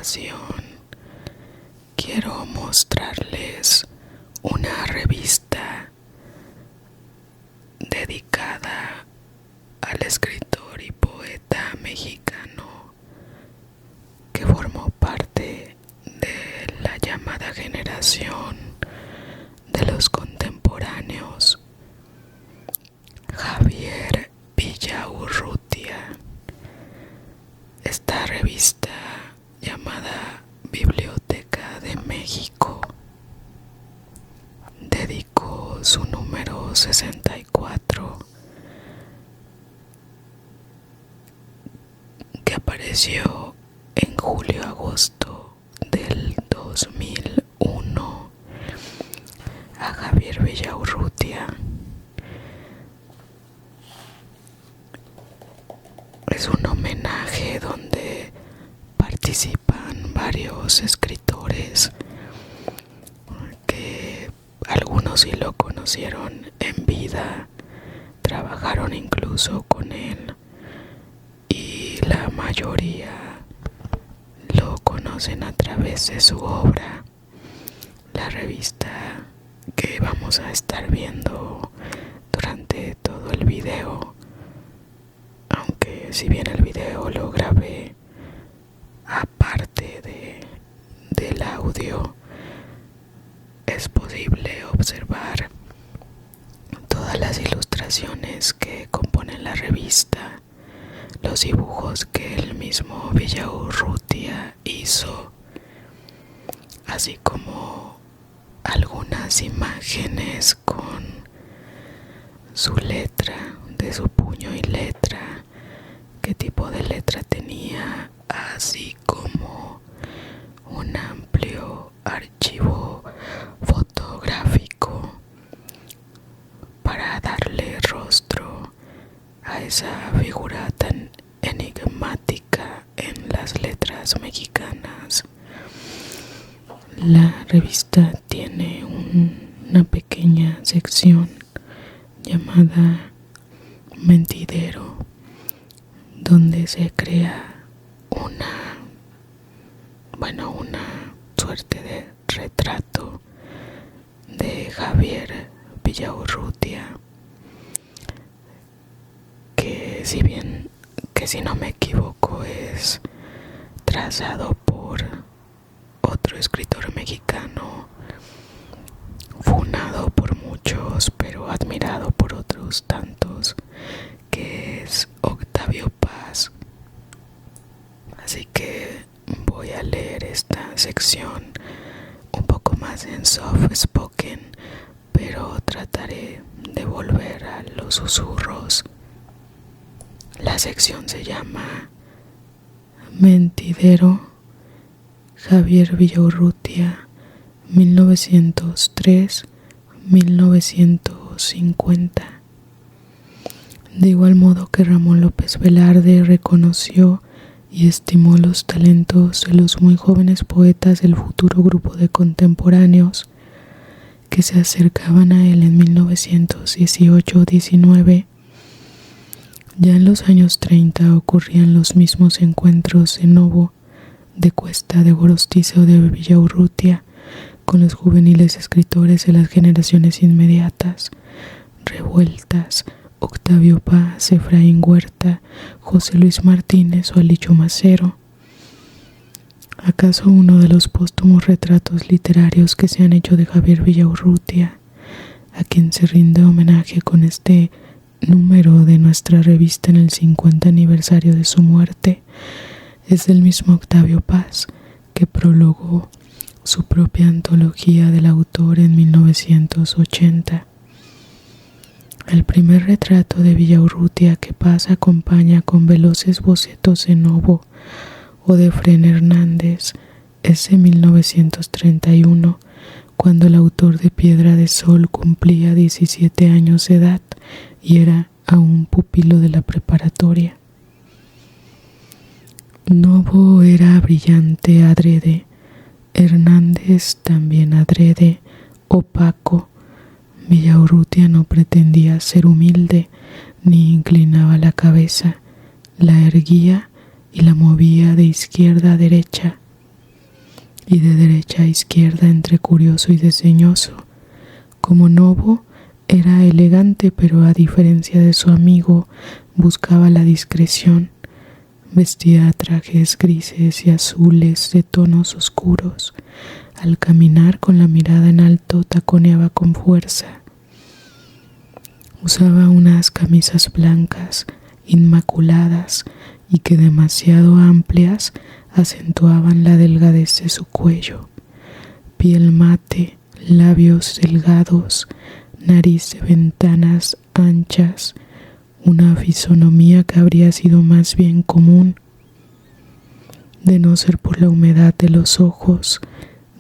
ocasión quiero mostrarles una revista dedicada al escritor y poeta mexicano que formó parte de la llamada generación de los contemporáneos, Javier Villaurrutia. Esta revista, llamada Biblioteca de México, dedicó su número 64, que apareció en julio-agosto del 2001, a Javier Villaurrutia. Es un homenaje donde participan varios escritores que algunos sí lo conocieron en vida, trabajaron incluso con él, y la mayoría lo conocen a través de su obra. La revista que vamos a estar viendo durante todo el video, aunque si bien el video lo grabé aparte del audio, es posible observar todas las ilustraciones que componen la revista, los dibujos que el mismo Villaurrutia hizo, así como algunas imágenes con su letra, de su puño y letra, qué tipo de letra tenía, así como un amplio archivo fotográfico para darle rostro a esa figura tan enigmática en las letras mexicanas. La revista tiene una pequeña sección llamada Mentidero, donde se crea una suerte de retrato de Javier Villaurrutia, que si no me equivoco es trazado por otro escritor mexicano, funado por muchos pero admirado por otros tantos, que es Octavio Paz. Así que voy a leer esta sección un poco más en soft spoken, pero trataré de volver a los susurros. La sección se llama Mentidero, Javier Villaurrutia, 1903-1950. De igual modo que Ramón López Velarde reconoció y estimó los talentos de los muy jóvenes poetas del futuro grupo de contemporáneos que se acercaban a él en 1918-19, ya en los años 30 ocurrían los mismos encuentros de Novo, de Cuesta, de Gorostiza o de Villaurrutia con los juveniles escritores de las generaciones inmediatas, revueltas, Octavio Paz, Efraín Huerta, José Luis Martínez o Alicho Macero. ¿Acaso uno de los póstumos retratos literarios que se han hecho de Javier Villaurrutia, a quien se rinde homenaje con este número de nuestra revista en el 50 aniversario de su muerte, es del mismo Octavio Paz, que prologó su propia antología del autor en 1980. El primer retrato de Villaurrutia que Paz acompaña con veloces bocetos de Novo o de Fren Hernández es de 1931, cuando el autor de Piedra de Sol cumplía 17 años de edad y era aún pupilo de la preparatoria. Novo era brillante adrede, Hernández también adrede, opaco. Villaurrutia no pretendía ser humilde, ni inclinaba la cabeza, la erguía y la movía de izquierda a derecha. y de derecha a izquierda entre curioso y desdeñoso. Como Novo era elegante, pero a diferencia de su amigo buscaba la discreción. Vestía trajes grises y azules de tonos oscuros. Al caminar con la mirada en alto taconeaba con fuerza. Usaba unas camisas blancas, inmaculadas y que demasiado amplias acentuaban la delgadez de su cuello. Piel mate, labios delgados, nariz de ventanas anchas, una fisonomía que habría sido más bien común, de no ser por la humedad de los ojos,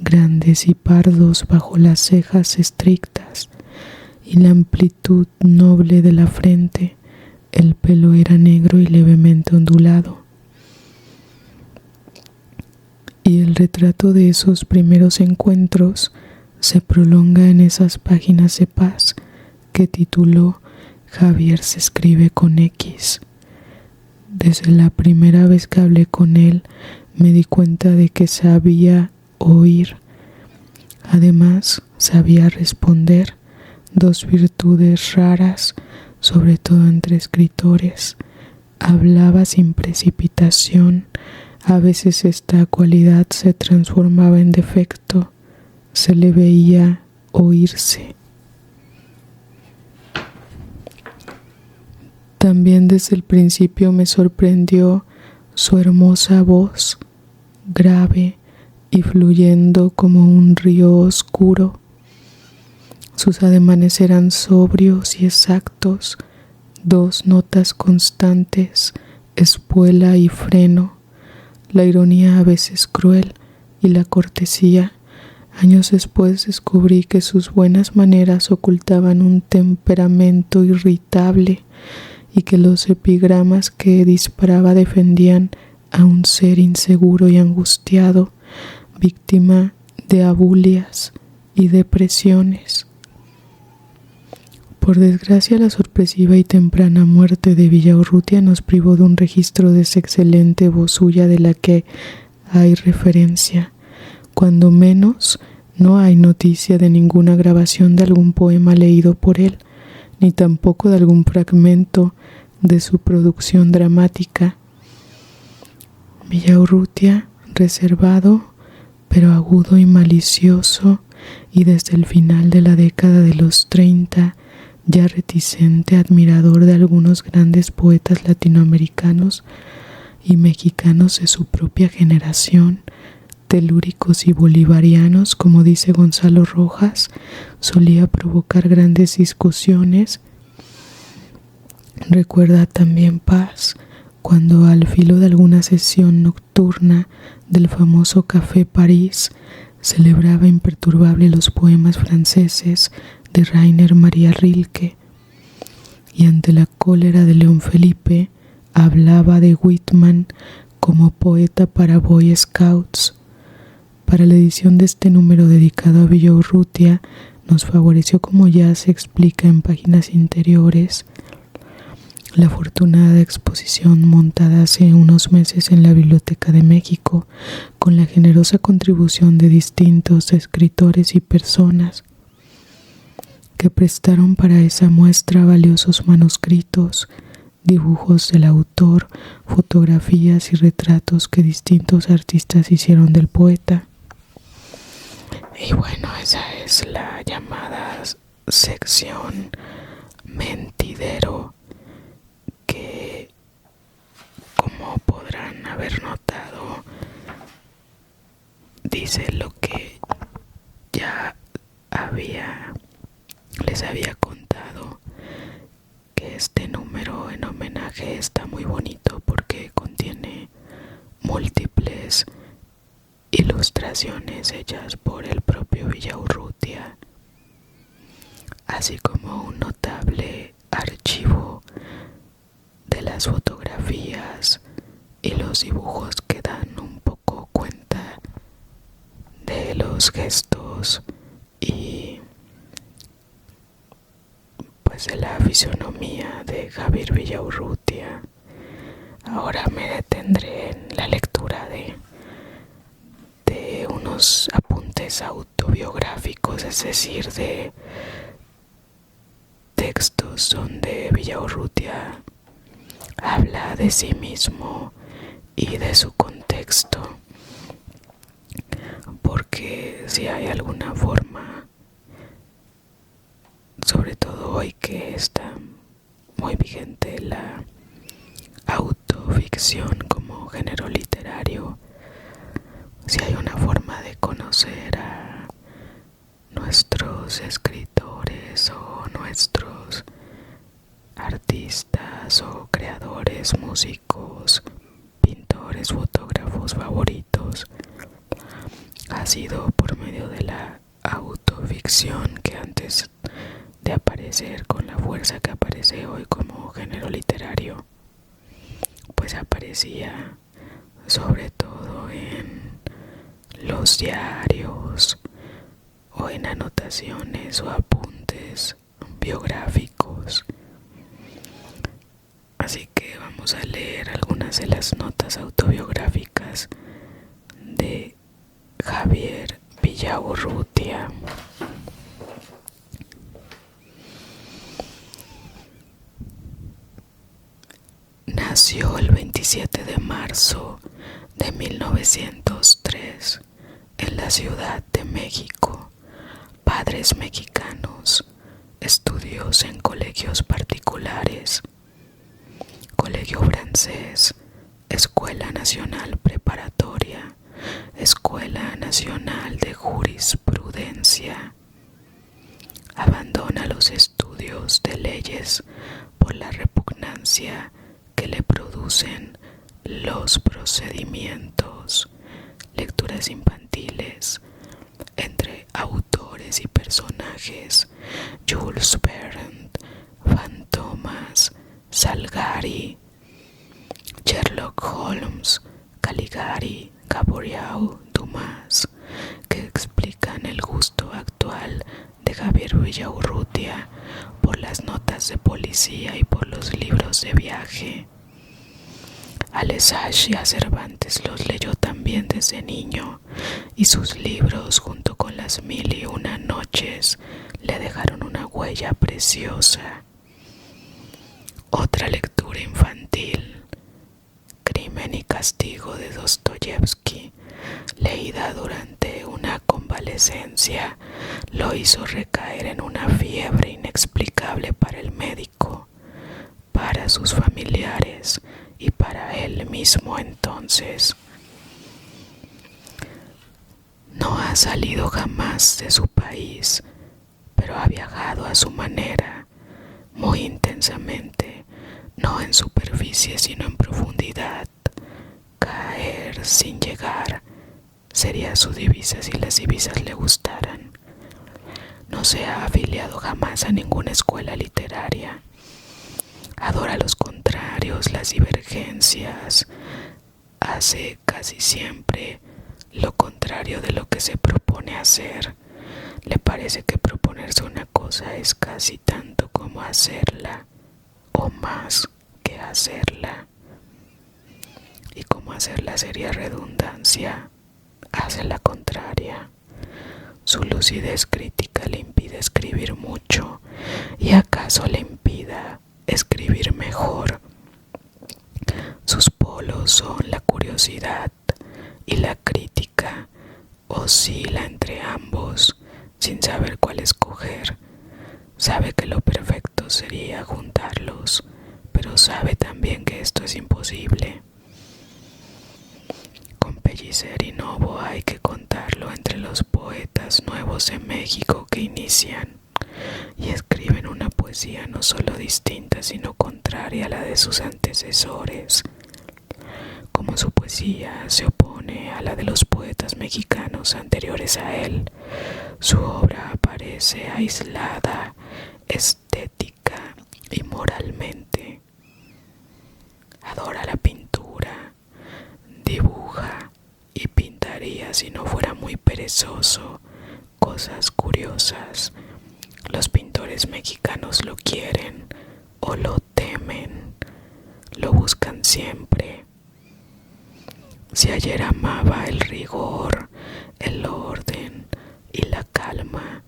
grandes y pardos bajo las cejas estrictas, y la amplitud noble de la frente. El pelo era negro y levemente ondulado. Y el retrato de esos primeros encuentros se prolonga en esas páginas de paz que tituló Javier se escribe con X. Desde la primera vez que hablé con él me di cuenta de que sabía oír. Además, sabía responder, dos virtudes raras, sobre todo entre escritores. Hablaba sin precipitación. A veces esta cualidad se transformaba en defecto. Se le veía oírse. También desde el principio me sorprendió su hermosa voz, grave y fluyendo como un río oscuro. Sus ademanes eran sobrios y exactos, dos notas constantes, espuela y freno, la ironía a veces cruel y la cortesía. Años después descubrí que sus buenas maneras ocultaban un temperamento irritable y que los epigramas que disparaba defendían a un ser inseguro y angustiado, víctima de abulias y depresiones. Por desgracia, la sorpresiva y temprana muerte de Villaurrutia nos privó de un registro de esa excelente voz suya de la que hay referencia. Cuando menos, no hay noticia de ninguna grabación de algún poema leído por él, ni tampoco de algún fragmento de su producción dramática. Villaurrutia, reservado, pero agudo y malicioso, y desde el final de la década de los 30, ya reticente admirador de algunos grandes poetas latinoamericanos y mexicanos de su propia generación, telúricos y bolivarianos, como dice Gonzalo Rojas, solía provocar grandes discusiones. Recuerda también Paz, cuando al filo de alguna sesión nocturna del famoso Café París celebraba imperturbable los poemas franceses de Rainer María Rilke, y ante la cólera de León Felipe hablaba de Whitman como poeta para Boy Scouts. Para la edición de este número dedicado a Villaurrutia nos favoreció, como ya se explica en páginas interiores, la afortunada exposición montada hace unos meses en la Biblioteca de México, con la generosa contribución de distintos escritores y personas que prestaron para esa muestra valiosos manuscritos, dibujos del autor, fotografías y retratos que distintos artistas hicieron del poeta. Y bueno, esa es la llamada sección Mentidero, que, como podrán haber notado, dice lo que ya les había contado, que este número en homenaje está muy bonito porque contiene múltiples ilustraciones hechas por el propio Villaurrutia, así como un notable archivo de las fotografías y los dibujos que dan un poco cuenta de los gestos y pues de la fisonomía de Javier Villaurrutia. Ahora me detendré en la lectura de uno unos apuntes autobiográficos, es decir, de textos donde Villaurrutia habla de sí mismo y de su contexto, porque si hay alguna forma, sobre todo hoy que está muy vigente la autoficción como género literario, si hay una forma de conocer a nuestros escritores o nuestros artistas o creadores, músicos, pintores, fotógrafos favoritos, ha sido por medio de la autoficción, que antes de aparecer con la fuerza que aparece hoy como género literario, pues aparecía sobre todo en los diarios o en anotaciones o apuntes biográficos. Así que vamos a leer algunas de las notas autobiográficas de Javier Villaurrutia. Nació el 27 de marzo de 1903 en la Ciudad de México. Padres mexicanos, estudios en colegios particulares, Colegio Francés, Escuela Nacional Preparatoria, Escuela Nacional de Jurisprudencia. Abandona los estudios de leyes por la repugnancia que le producen los procedimientos, lecturas infantiles entre autores y personajes: Jules Verne, Van Thomas, Salgari, Sherlock Holmes, Caligari, Gaboriau, Dumas, que explican el gusto actual de Javier Villaurrutia por las notas de policía y por los libros de viaje. A Lesage y a Cervantes los leyó también desde niño, y sus libros, junto con las 1001 noches, le dejaron una huella preciosa. Otra lectura infantil: Crimen y Castigo de Dostoyevsky, leída durante una convalecencia, lo hizo recaer en una fiebre inexplicable para el médico, para sus familiares y para él mismo entonces. No ha salido jamás de su país, pero ha viajado a su manera, muy intensamente, no en superficie sino en profundidad. Caer sin llegar sería su divisa si las divisas le gustaran. No se ha afiliado jamás a ninguna escuela literaria. Adora los contrarios, las divergencias. Hace casi siempre lo contrario de lo que se propone hacer. Le parece que proponerse una cosa es casi tanto como hacerla, o más que hacerla. Y como hacerla sería redundancia, hace la contraria. Su lucidez crítica le impide escribir mucho, y acaso le impida escribir mejor. Sus polos son la curiosidad y la crítica. Oscila entre ambos sin saber cuál escoger. Sabe que lo perfecto sería juntarlos, pero sabe también que esto es imposible. Con Pellicer y Novo hay que contarlo entre los poetas nuevos de México que inician y escriben una poesía no solo distinta sino contraria a la de sus antecesores. Como su poesía se opone a la de los poetas mexicanos anteriores a él, su obra aparece aislada, estética y moralmente. Adora la pintura, dibuja y pintaría si no fuera muy perezoso cosas curiosas. Los pintores mexicanos lo quieren o lo temen, lo buscan siempre. Si ayer amaba el rigor, el el orden y la calma,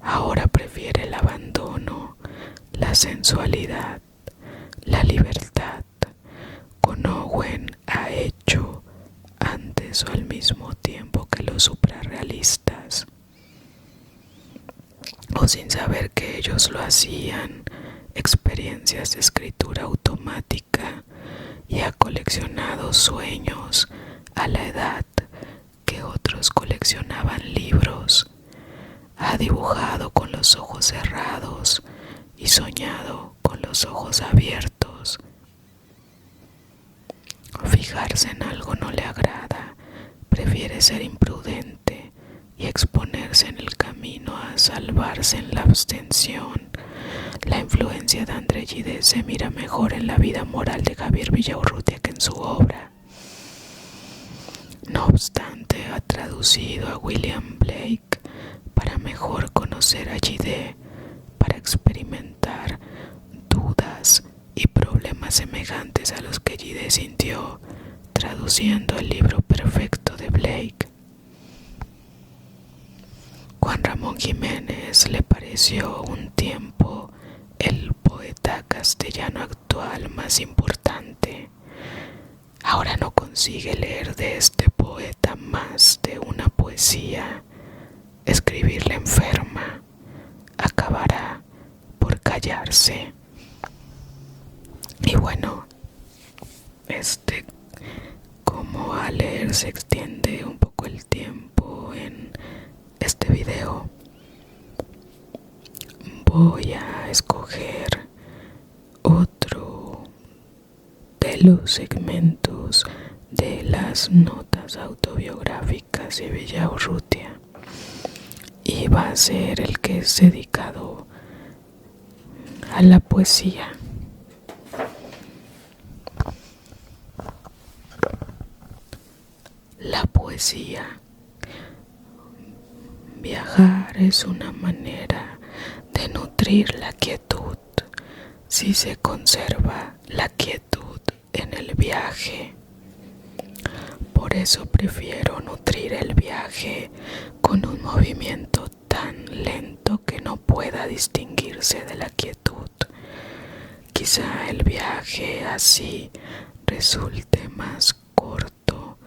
ahora prefiere el abandono, la sensualidad, la libertad. Con Owen ha hecho antes o al mismo tiempo que los suprarrealistas, o sin saber que ellos lo hacían, experiencias de escritura automática, y ha coleccionado sueños a la edad que otros coleccionaban libros. Ha dibujado con los ojos cerrados y soñado con los ojos abiertos. Fijarse en algo no le agrada, prefiere ser imprudente y exponerse en el camino a salvarse en la abstención. La influencia de André Gide se mira mejor en la vida moral de Javier Villaurrutia que en su obra. No obstante, ha traducido a William Blake para mejor conocer a Gide, para experimentar dudas y problemas semejantes a los que Gide sintió traduciendo el libro perfecto de Blake. Juan Ramón Jiménez le pareció un tiempo el poeta castellano actual más importante. Ahora no consigue leer de este poeta más de una poesía. Escribirle enferma. Acabará por callarse. Y bueno, como a leer se extiende un poco el tiempo en este video, voy a escoger otro de los segmentos de las notas autobiográficas de Villaurrutia, y va a ser el que es dedicado a la poesía. La poesía. Viajar es una manera de nutrir la quietud, si se conserva la quietud en el viaje. Por eso prefiero nutrir el viaje con un movimiento tan lento que no pueda distinguirse de la quietud. Quizá el viaje así resulte más corto,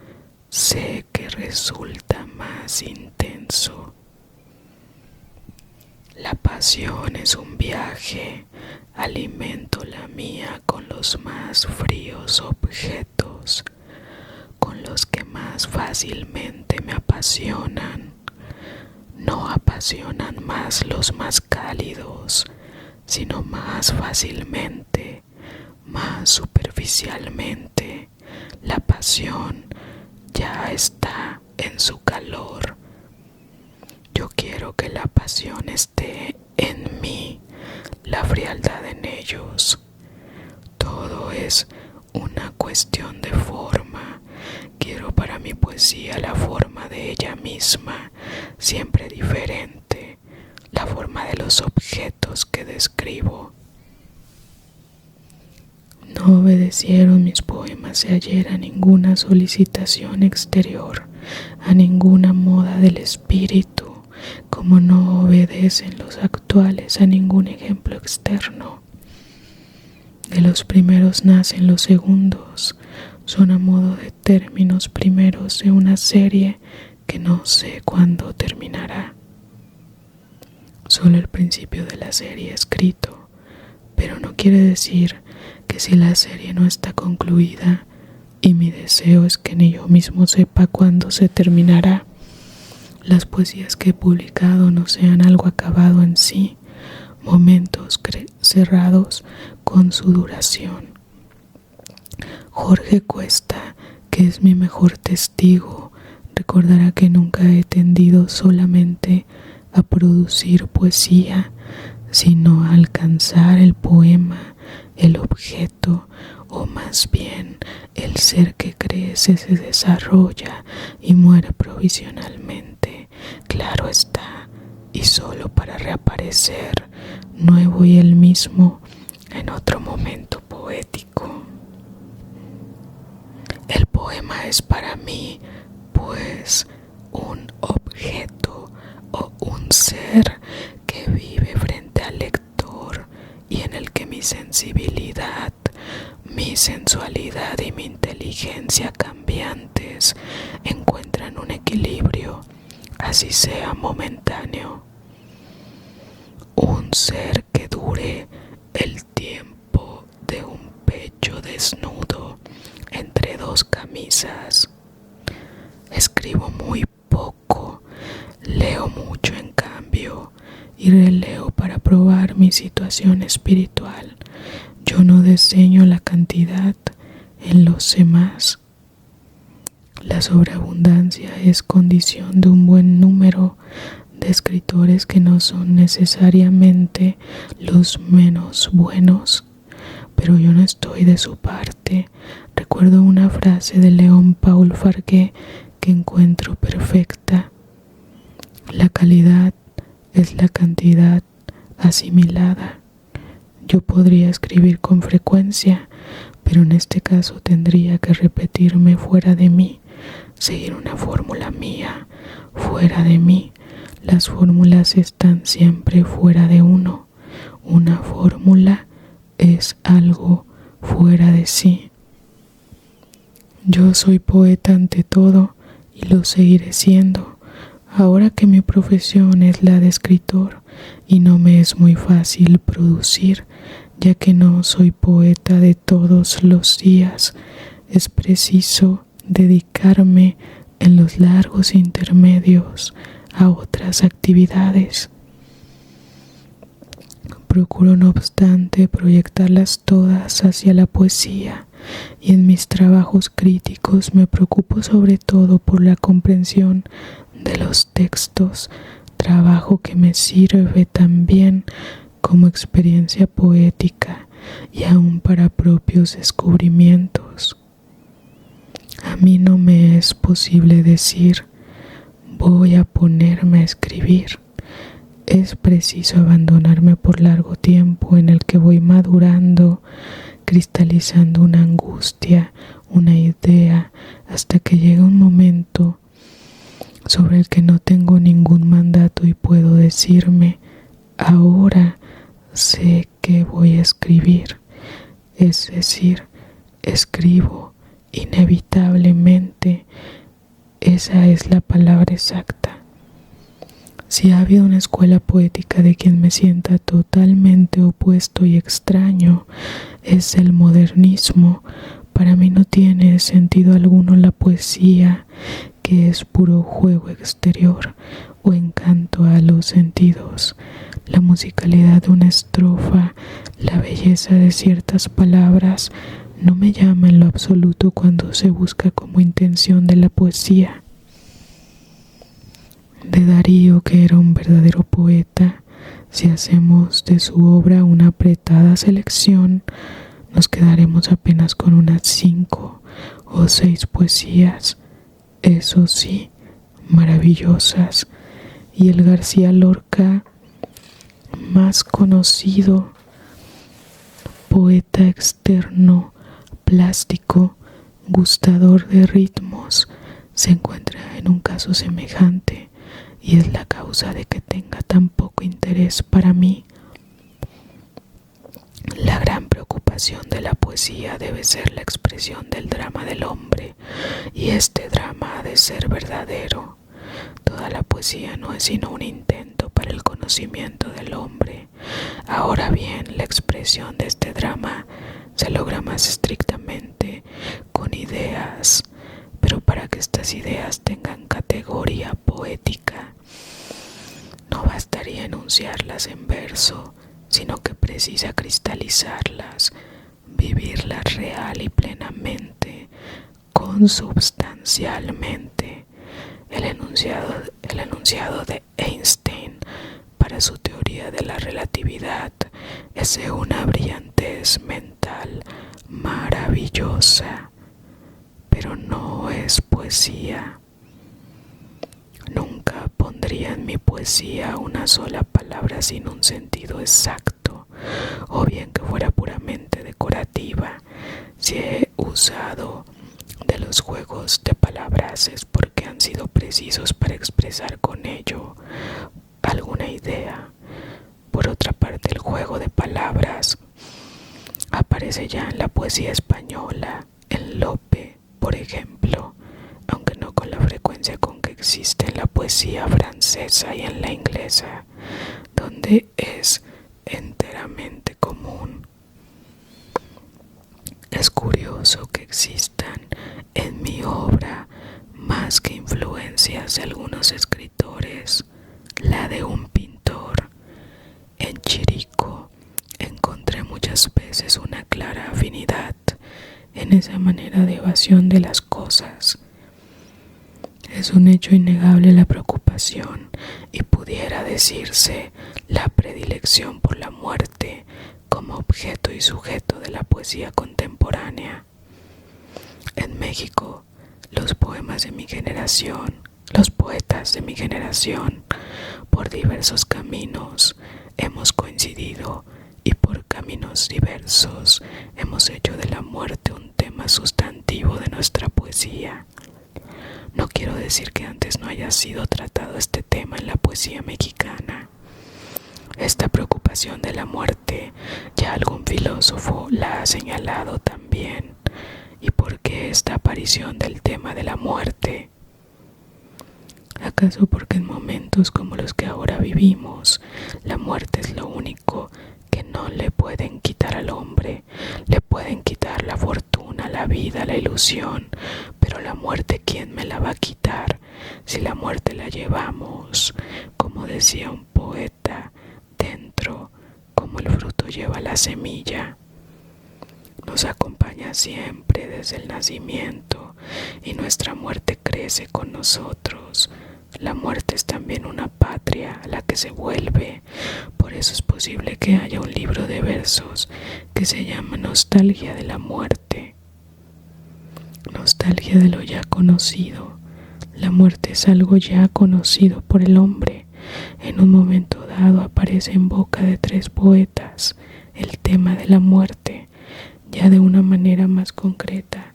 sé que resulta más intenso. La pasión es un viaje, alimento la mía con los más fríos objetos, con los que más fácilmente me apasionan. No apasionan más los más cálidos, sino más fácilmente, más superficialmente. La pasión ya está en su calor. Yo quiero que la pasión esté en mí, la frialdad en ellos. Todo es una cuestión de forma. Quiero para mi poesía la forma de ella misma, siempre diferente, la forma de los objetos que describo. No obedecieron mis poemas de ayer a ninguna solicitación exterior, a ninguna moda del espíritu, como no obedecen los actuales a ningún ejemplo externo. De los primeros nacen los segundos, son a modo de términos primeros de una serie que no sé cuándo terminará. Solo el principio de la serie escrito, pero no quiere decir que si la serie no está concluida, y mi deseo es que ni yo mismo sepa cuándo se terminará, las poesías que he publicado no sean algo acabado en sí, momentos cerrados con su duración. Jorge Cuesta, que es mi mejor testigo, recordará que nunca he tendido solamente a producir poesía, sino a alcanzar el poema, el objeto, o más bien el ser que crece, se desarrolla y muere provisionalmente, claro está, y solo para reaparecer, nuevo y el mismo, en otro momento poético. El poema es para mí, pues, un objeto Mi sensualidad y mi inteligencia cambiantes encuentran un equilibrio, así sea momentáneo. Un ser que dure el tiempo de un pecho desnudo entre dos camisas. Escribo muy poco, leo mucho en cambio y releo para probar mi situación espiritual. Yo no diseño la cantidad en los demás. La sobreabundancia es condición de un buen número de escritores que no son necesariamente los menos buenos, pero yo no estoy de su parte. Recuerdo una frase de León Paul Farguet que encuentro perfecta. La calidad es la cantidad asimilada. Yo podría escribir con frecuencia, pero en este caso tendría que repetirme fuera de mí, seguir una fórmula mía, fuera de mí. Las fórmulas están siempre fuera de uno. Una fórmula es algo fuera de sí. Yo soy poeta ante todo y lo seguiré siendo, ahora que mi profesión es la de escritor y no me es muy fácil producir, ya que no soy poeta de todos los días. Es preciso dedicarme en los largos intermedios a otras actividades. Procuro, no obstante, proyectarlas todas hacia la poesía, y en mis trabajos críticos me preocupo sobre todo por la comprensión de los textos, trabajo que me sirve también como experiencia poética y aún para propios descubrimientos. A mí no me es posible decir, voy a ponerme a escribir. Es preciso abandonarme por largo tiempo en el que voy madurando, cristalizando una angustia, una idea, hasta que llega un momento sobre el que no tengo ningún mandato y puedo decirme, ahora sé que voy a escribir. Es decir, escribo inevitablemente. Esa es la palabra exacta. Si ha habido una escuela poética de quien me sienta totalmente opuesto y extraño, es el modernismo. Para mí no tiene sentido alguno la poesía, que es puro juego exterior o encanto a los sentidos. La musicalidad de una estrofa, la belleza de ciertas palabras, no me llama en lo absoluto cuando se busca como intención de la poesía. De Darío, que era un verdadero poeta, si hacemos de su obra una apretada selección, nos quedaremos apenas con unas 5 o 6 poesías, eso sí, maravillosas, y el García Lorca más conocido, poeta externo, plástico, gustador de ritmos, se encuentra en un caso semejante, y es la causa de que tenga tan poco interés para mí. La gran preocupación de la poesía debe ser la expresión del drama del hombre, y este drama ha de ser verdadero. Toda la poesía no es sino un intento para el conocimiento del hombre. Ahora bien, la expresión de este drama se logra más estrictamente con ideas, pero para que estas ideas tengan categoría poética, no bastaría enunciarlas en verso, sino que precisa cristalizarlas, vivirlas real y plenamente, consubstancialmente. El enunciado de Einstein para su teoría de la relatividad es de una brillantez mental maravillosa, pero no es poesía. Nunca pondría en mi poesía una sola palabra sin un sentido exacto, o bien que fuera puramente decorativa. Si he usado de los juegos de palabras es porque han sido precisos para expresar con ello alguna idea. Por otra parte, el juego de palabras aparece aparece ya en la poesía española, en Lope, por ejemplo, aunque no con la frecuencia con que existe en la poesía francesa y en la inglesa, donde es enteramente común. Es curioso que existan en mi obra más que influencias de algunos escritores, la de un pintor. En Chirico encontré muchas veces una clara afinidad en esa manera de evasión de las cosas. Es un hecho innegable la preocupación y pudiera decirse la predilección por la muerte como objeto y sujeto de la poesía contemporánea. En México, los poemas de mi generación, los poetas de mi generación, por diversos caminos hemos coincidido y por caminos diversos hemos hecho de la muerte un tema sustantivo de nuestra poesía. No quiero decir que antes no haya sido tratado este tema en la poesía mexicana. Esta preocupación de la muerte, ya algún filósofo la ha señalado también. ¿Y por qué esta aparición del tema de la muerte? ¿Acaso porque en momentos como los que ahora vivimos, la muerte es lo único que no le pueden quitar al hombre? Le pueden quitar la fortuna, la vida, la ilusión, pero la muerte, ¿quién me la va a quitar? Si la muerte la llevamos, como decía un poeta, dentro, como el fruto lleva la semilla. Nos acompaña siempre desde el nacimiento y nuestra muerte crece con nosotros. La muerte es también una patria a la que se vuelve. Por eso es posible que haya un libro de versos que se llama Nostalgia de la muerte. Nostalgia de lo ya conocido. La muerte es algo ya conocido por el hombre. En un momento dado aparece en boca de 3 poetas el tema de la muerte, ya de una manera más concreta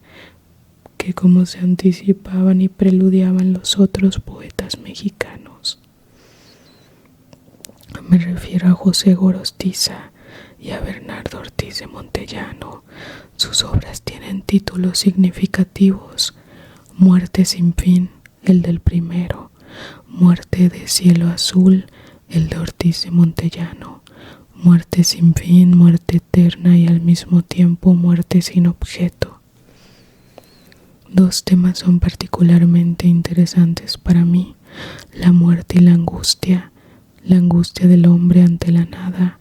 que como se anticipaban y preludiaban los otros poetas mexicanos. Me refiero a José Gorostiza y a Bernardo Ortiz de Montellano. Sus obras tienen títulos significativos: Muerte sin fin, el del primero; Muerte de cielo azul, el de Ortiz de Montellano; Muerte sin fin, muerte eterna y al mismo tiempo muerte sin objeto. 2 temas son particularmente interesantes para mí: la muerte y la angustia del hombre ante la nada,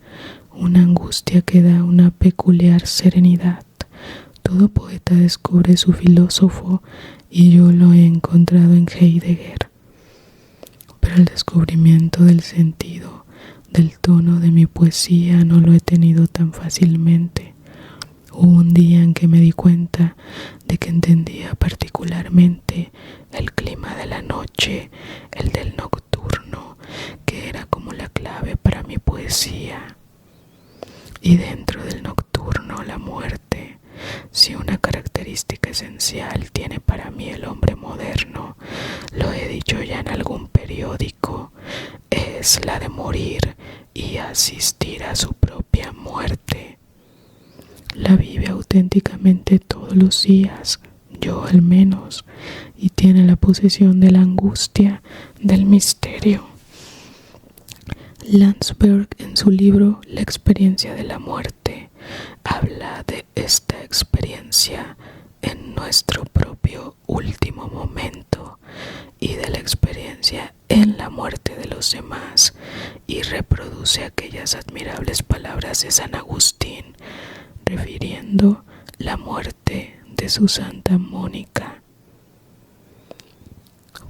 una angustia que da una peculiar serenidad. Todo poeta descubre su filósofo y yo lo he encontrado en Heidegger. Pero el descubrimiento del sentido, del tono de mi poesía no lo he tenido tan fácilmente. Hubo un día en que me di cuenta de que entendía particularmente el clima de la noche, el del nocturno, que era como la clave para mi poesía. Y dentro del nocturno, la muerte. Si una característica esencial tiene para mí el hombre moderno, lo he dicho ya en algún periódico, es la de morir y asistir a su propia muerte. La vive auténticamente todos los días, yo al menos, y tiene la posesión de la angustia, del misterio. Landsberg, en su libro La experiencia de la muerte, habla de esta experiencia en nuestro propio último momento y de la experiencia en la muerte de los demás, y reproduce aquellas admirables palabras de San Agustín refiriendo la muerte de su Santa Mónica.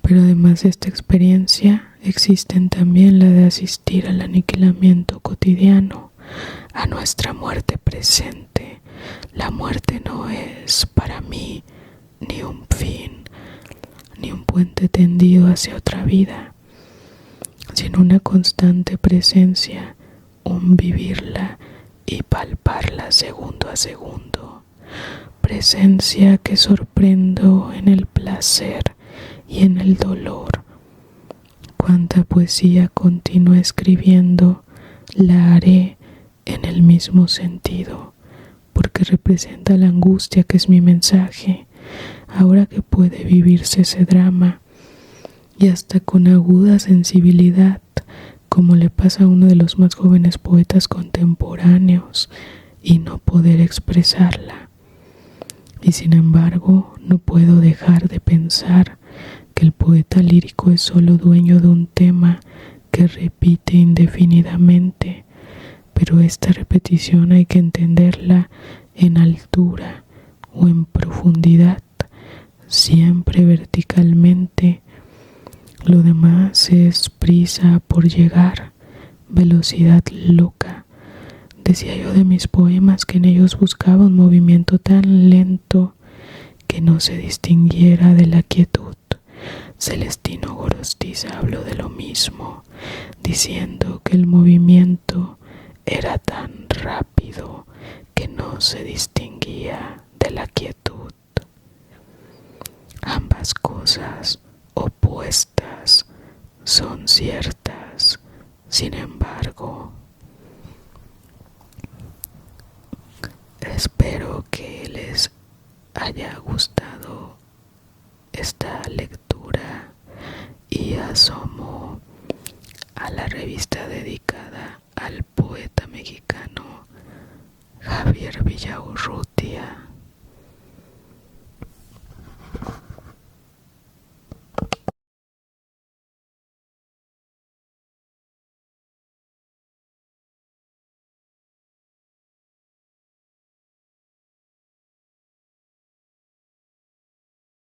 Pero además de esta experiencia, existen también la de asistir al aniquilamiento cotidiano, a nuestra muerte presente. La muerte no es para mí ni un fin, ni un puente tendido hacia otra vida, sino una constante presencia, un vivirla y palparla segundo a segundo. Presencia que sorprendo en el placer y en el dolor. Cuánta poesía continúa escribiendo la haré en el mismo sentido, porque representa la angustia que es mi mensaje, ahora que puede vivirse ese drama, y hasta con aguda sensibilidad, como le pasa a uno de los más jóvenes poetas contemporáneos, y no poder expresarla. Y sin embargo, no puedo dejar de pensar que el poeta lírico es solo dueño de un tema que repite indefinidamente, pero esta repetición hay que entenderla en altura o en profundidad, siempre verticalmente. Lo demás es prisa por llegar, velocidad loca. Decía yo de mis poemas que en ellos buscaba un movimiento tan lento que no se distinguiera de la quietud. Celestino Gorostiza habló de lo mismo, diciendo que el movimiento era tan rápido que no se distinguía de la quietud. Ambas cosas opuestas son ciertas, sin embargo. Espero que les haya gustado esta lectura y asomo a la revista dedicada al poeta mexicano Javier Villaurrutia.